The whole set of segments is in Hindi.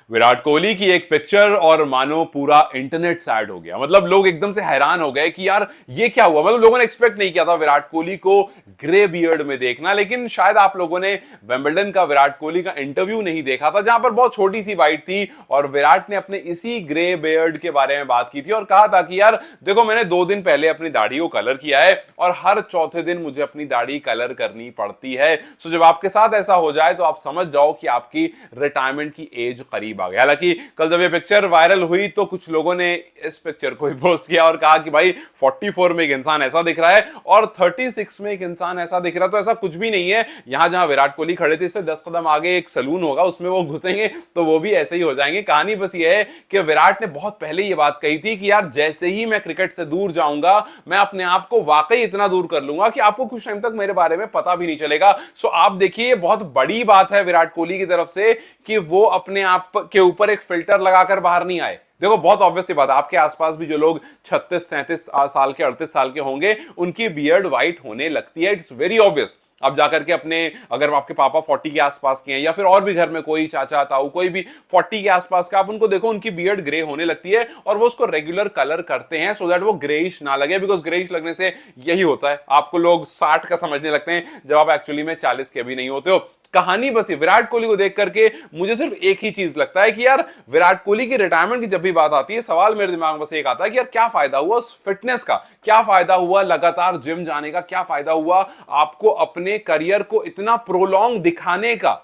विराट कोहली की एक पिक्चर और मानो पूरा इंटरनेट सैड हो गया। मतलब लोग एकदम से हैरान हो गए कि यार ये क्या हुआ। मतलब लोगों ने एक्सपेक्ट नहीं किया था विराट कोहली को ग्रे बियर्ड में देखना, लेकिन शायद आप लोगों ने विंबलडन का विराट कोहली का इंटरव्यू नहीं देखा था, जहां पर बहुत छोटी सी बाइट थी और विराट ने अपने इसी ग्रे बियर्ड के बारे में बात की थी और कहा था कि यार देखो, मैंने 2 दिन पहले अपनी दाढ़ी को कलर किया है और हर चौथे दिन मुझे अपनी दाढ़ी कलर करनी पड़ती है। सो जब आपके साथ ऐसा हो जाए तो आप समझ जाओ कि आपकी रिटायरमेंट की एज करीब आ गई। हालांकि कल जब ये पिक्चर वायरल हुई तो कुछ लोगों ने इस पिक्चर को ही पोस्ट किया और कहा कि भाई 44 में एक इंसान ऐसा दिख रहा है और 36 में एक इंसान ऐसा दिख रहा है। तो ऐसा कुछ भी नहीं है। यहां जहां विराट कोहली खड़े थे इससे 10 कदम आगे एक सलून होगा, उसमें वो घुसेंगे तो वो भी ऐसे ही हो जाएंगे। कहानी बस ये है कि विराट ने बहुत पहले ये बात कही थी कि यार जैसे ही मैं क्रिकेट से दूर जाऊंगा मैं अपने आप को वाकई इतना दूर कर लूंगा कि आपको कुछ टाइम तक मेरे बारे में पता भी नहीं चलेगा। सो आप देखिए, बहुत बड़ी बात है विराट कोहली की तरफ से कि वो अपने आप के ऊपर एक फिल्टर लगाकर बाहर नहीं आए। देखो बहुत ऑब्वियस सी बात है, आपके आसपास भी जो लोग 36 37 साल के 38 साल के होंगे उनकी बियर्ड व्हाइट होने लगती है। It's very obvious. आप जाकर के अपने, अगर आपके पापा 40 के आसपास के हैं या फिर और भी घर में कोई चाचा ताऊ कोई भी 40 के आसपास का, आप उनको देखो उनकी बियर्ड ग्रे होने लगती है और वो उसको रेगुलर कलर करते हैं सो दैट वो ग्रेइश ना लगे। बिकॉज ग्रेइश लगने से यही होता है, आपको लोग 60 का समझने लगते हैं जब आप एक्चुअली में 40 के भी नहीं होते हो। कहानी बस विराट कोहली को देख करके मुझे सिर्फ एक ही चीज लगता है कि यार विराट कोहली की रिटायरमेंट की जब भी बात आती है सवाल मेरे दिमाग में बस एक आता है कि यार क्या फायदा हुआ उस फिटनेस का, क्या फायदा हुआ लगातार जिम जाने का, क्या फायदा हुआ आपको अपने करियर को इतना प्रोलॉन्ग दिखाने का,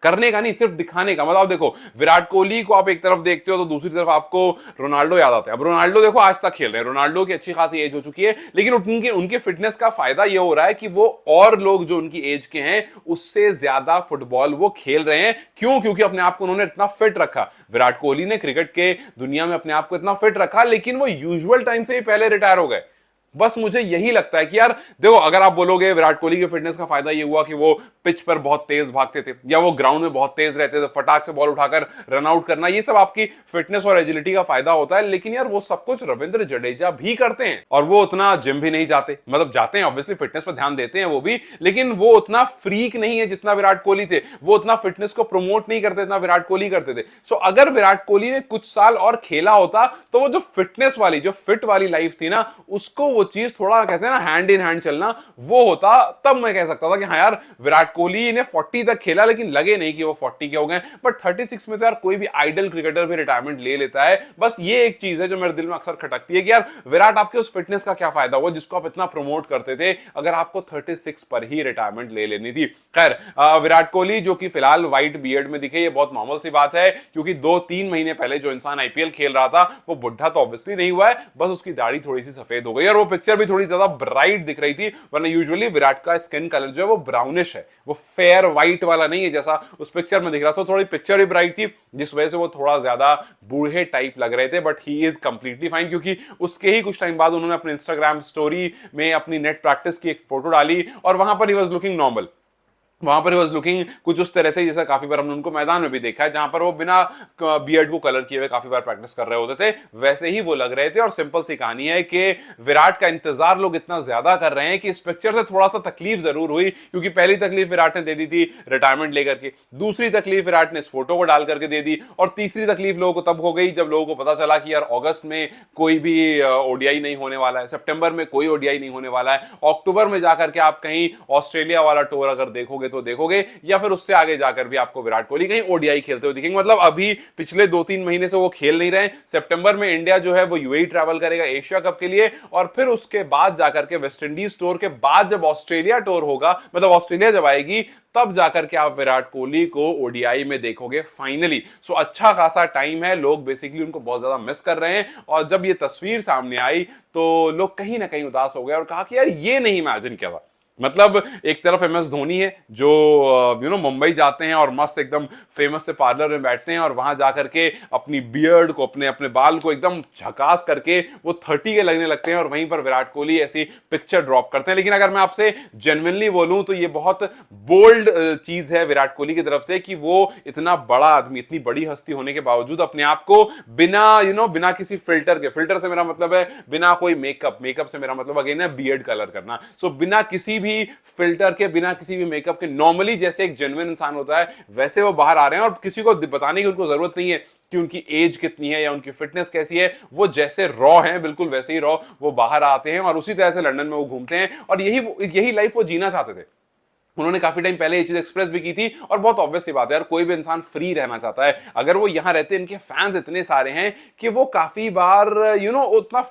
करने का नहीं सिर्फ दिखाने का। मतलब देखो विराट कोहली को आप एक तरफ देखते हो तो दूसरी तरफ आपको रोनाल्डो याद आता है। अब रोनाल्डो देखो आज तक खेल रहे हैं, रोनाल्डो की अच्छी खासी एज हो चुकी है, लेकिन उनके फिटनेस का फायदा ये हो रहा है कि वो और लोग जो उनकी एज के हैं उससे ज्यादा फुटबॉल वो खेल रहे हैं। क्यों? क्योंकि अपने आप को उन्होंने इतना फिट रखा। विराट कोहली ने क्रिकेट के दुनिया में अपने आप को इतना फिट रखा, लेकिन वो यूजुअल टाइम से ही पहले रिटायर हो गए। बस मुझे यही लगता है कि यार देखो, अगर आप बोलोगे विराट कोहली के फिटनेस का फायदा ये हुआ कि वो पिच पर बहुत तेज भागते थे या वो ग्राउंड में बहुत तेज रहते थे, फटाक से बॉल उठाकर रन आउट करना, ये सब आपकी फिटनेस और एजिलिटी का फायदा होता है। लेकिन यार वो सब कुछ रविंद्र जडेजा भी करते हैं और वो उतना जिम भी नहीं जाते। मतलब जाते हैं ऑब्वियसली, फिटनेस पर ध्यान देते हैं वो भी, लेकिन वो उतना फ्रीक नहीं है जितना विराट कोहली थे। वो उतना फिटनेस को प्रमोट नहीं करते जितना विराट कोहली करते थे। सो अगर विराट कोहली ने कुछ साल और खेला होता तो वो जो फिटनेस वाली, जो फिट वाली लाइफ थी ना, उसको वो चीज थोड़ा कहते हैं ना हैंड इन हैंड चलना, वो होता। तब मैं कह सकता था कि हाँ यार विराट कोहली ने 40 तक खेला लेकिन लगे नहीं कि वो 40 के हो गए। बट 36 में तो यार कोई भी आइडल क्रिकेटर भी रिटायरमेंट ले लेता है। बस ये एक चीज है जो मेरे दिल में अक्सर खटकती है कि यार विराट आपके उस फिटनेस का क्या फायदा हुआ जिसको आप इतना प्रमोट करते थे, अगर आपको 36 पर ही रिटायरमेंट ले लेनी थी। खैर विराट कोहली जो कि फिलहाल व्हाइट बियर्ड में दिखे, ये बहुत नॉर्मल सी बात है, क्योंकि 2-3 महीने पहले जो इंसान आईपीएल खेल रहा था वो बुढ़ा तो ऑब्वियसली नहीं हुआ है, बस उसकी दाढ़ी थोड़ी सी सफेद हो गई और वो पिक्चर भी थोड़ी ज्यादा ब्राइट दिख रही थी। वरना यूजुअली विराट का स्किन कलर जो है वो ब्राउनिश है, वो फेयर व्हाइट वाला नहीं है जैसा उस पिक्चर में दिख रहा था। थोड़ी पिक्चर भी ब्राइट थी जिस वजह से वो थोड़ा ज्यादा बूढ़े टाइप लग रहे थे। But he is completely fine, क्योंकि उसके ही कुछ टाइम बाद उन्होंने अपने इंस्टाग्राम स्टोरी में अपनी नेट प्रैक्टिस की एक फोटो डाली और वहां पर ही वाज लुकिंग नॉर्मल। वहां पर वॉज लुकिंग कुछ उस तरह से जैसा काफी बार हमने उनको मैदान में भी देखा है, जहां पर वो बिना बियर्ड को कलर किए हुए काफी बार प्रैक्टिस कर रहे होते थे, वैसे ही वो लग रहे थे। और सिंपल सी कहानी है कि विराट का इंतजार लोग इतना ज्यादा कर रहे हैं कि इस पिक्चर से थोड़ा सा तकलीफ जरूर हुई, क्योंकि पहली तकलीफ विराट ने दे दी थी रिटायरमेंट लेकर के, दूसरी तकलीफ विराट ने इस फोटो को डाल करके दे दी, और तीसरी तकलीफ लोगों को तब हो गई जब लोगों को पता चला कि यार अगस्त में कोई भी ओडीआई नहीं होने वाला है, सितंबर में कोई ओडीआई नहीं होने वाला है, अक्टूबर में जाकर के आप कहीं ऑस्ट्रेलिया वाला टूर अगर देखोगे तो देखोगे, या फिर उससे आगे जाकर भी आपको विराट कोहली कहीं ओडीआई खेलते हुए दिखेंगे। मतलब अभी पिछले 2-3 महीने से वो खेल नहीं रहे। सितंबर में इंडिया जो है वो यूएई ट्रैवल करेगा एशिया कप के लिए, और फिर उसके बाद जाकर के वेस्ट इंडीज टूर के बाद जब ऑस्ट्रेलिया टूर होगा, मतलब ऑस्ट्रेलिया जब आएगी तब जाकर के आप विराट कोहली को ओडीआई में देखोगे फाइनली। सो अच्छा खासा टाइम है, लोग बेसिकली उनको बहुत ज्यादा मिस कर रहे हैं। और जब ये तस्वीर सामने आई तो लोग कहीं ना कहीं उदास हो गए और कहा कि यार ये नहीं इमेजिन किया था। मतलब एक तरफ एमएस धोनी है जो मुंबई जाते हैं और मस्त एकदम फेमस से पार्लर में बैठते हैं और वहां जाकर के अपनी बियर्ड को, अपने अपने बाल को एकदम झकास करके वो 30 के लगने लगते हैं, और वहीं पर विराट कोहली ऐसी पिक्चर ड्रॉप करते हैं। लेकिन अगर मैं आपसे जेन्युइनली बोलूं तो ये बहुत बोल्ड चीज है विराट कोहली की तरफ से कि वो इतना बड़ा आदमी, इतनी बड़ी हस्ती होने के बावजूद अपने आप को बिना बिना किसी फिल्टर के, फिल्टर से मेरा मतलब है बिना कोई मेकअप से मेरा मतलब अगेन है बियर्ड कलर करना, सो बिना किसी भी भी फिल्टर के, बिना किसी भी मेकअप के, नॉर्मली जैसे एक जेन्युइन इंसान होता है वैसे वो बाहर आ रहे हैं। और किसी को बताने की उनको जरूरत नहीं है कि उनकी एज कितनी है या उनकी फिटनेस कैसी है। वो जैसे रॉ हैं, बिल्कुल वैसे ही रॉ वो बाहर आते हैं और उसी तरह से लंदन में वो घूमते हैं। और यही लाइफ वो जीना चाहते थे। उन्होंने काफी टाइम पहले ये चीज एक्सप्रेस भी की थी। और बहुत ऑब्वियस सी बात है यार, कोई भी इंसान फ्री रहना चाहता है। अगर वो यहां रहते, इनके फैंस इतने सारे हैं कि वो काफी बार उतना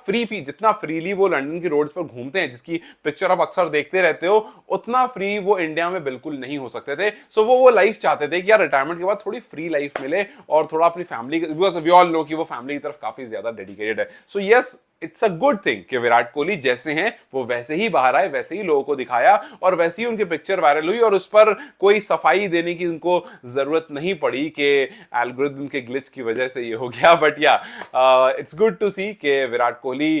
जितना फ्रीली वो लंदन की रोड्स पर घूमते हैं, जिसकी पिक्चर आप अक्सर देखते रहते हो, उतना फ्री वो इंडिया में बिल्कुल नहीं हो सकते थे। सो वो लाइफ चाहते थे कि यार रिटायरमेंट के बाद थोड़ी फ्री लाइफ मिले और थोड़ा अपनी family, because we all know कि वो फैमिली की तरफ काफी ज्यादा डेडिकेटेड है। So yes, it's a good thing कि विराट कोहली जैसे हैं वो वैसे ही बाहर आए, वैसे ही लोगों को दिखाया और वैसे ही उनकी पिक्चर वायरल हुई। और उस पर कोई सफाई देने की उनको जरूरत नहीं पड़ी कि एल्गोरिथम के ग्लिच की वजह से ये हो गया। बट या इट्स गुड टू सी कि Virat Kohli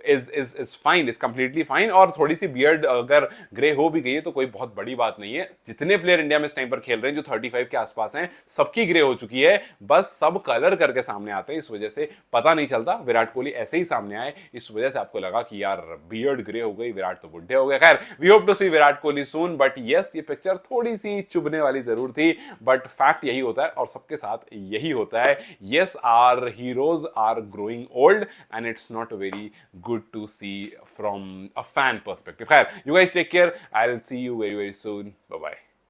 is fine, is completely fine. और थोड़ी सी बियर्ड अगर ग्रे हो भी गई है तो कोई बहुत बड़ी बात नहीं है। जितने प्लेयर इंडिया में इस टाइम पर खेल रहे हैं जो 35 के आसपास हैं, सबकी ग्रे हो चुकी है। बस सब कलर करके सामने आते हैं, इस वजह से पता नहीं चलता। विराट कोहली ऐसे ही सामने आए, इस वजह से आपको लगा कि यार बियर्ड ग्रे हो गई, विराट तो बुढ़े हो गए। खैर, we hope to see Virat Kohli soon. But yes, ये पिक्चर थोड़ी सी चुभने वाली जरूर थी, बट फैक्ट यही होता है और सबके साथ यही होता है। Yes, our heroes are growing old and it's not very good to see from a fan perspective. खैर, you guys take care, I will see you very very soon, bye bye.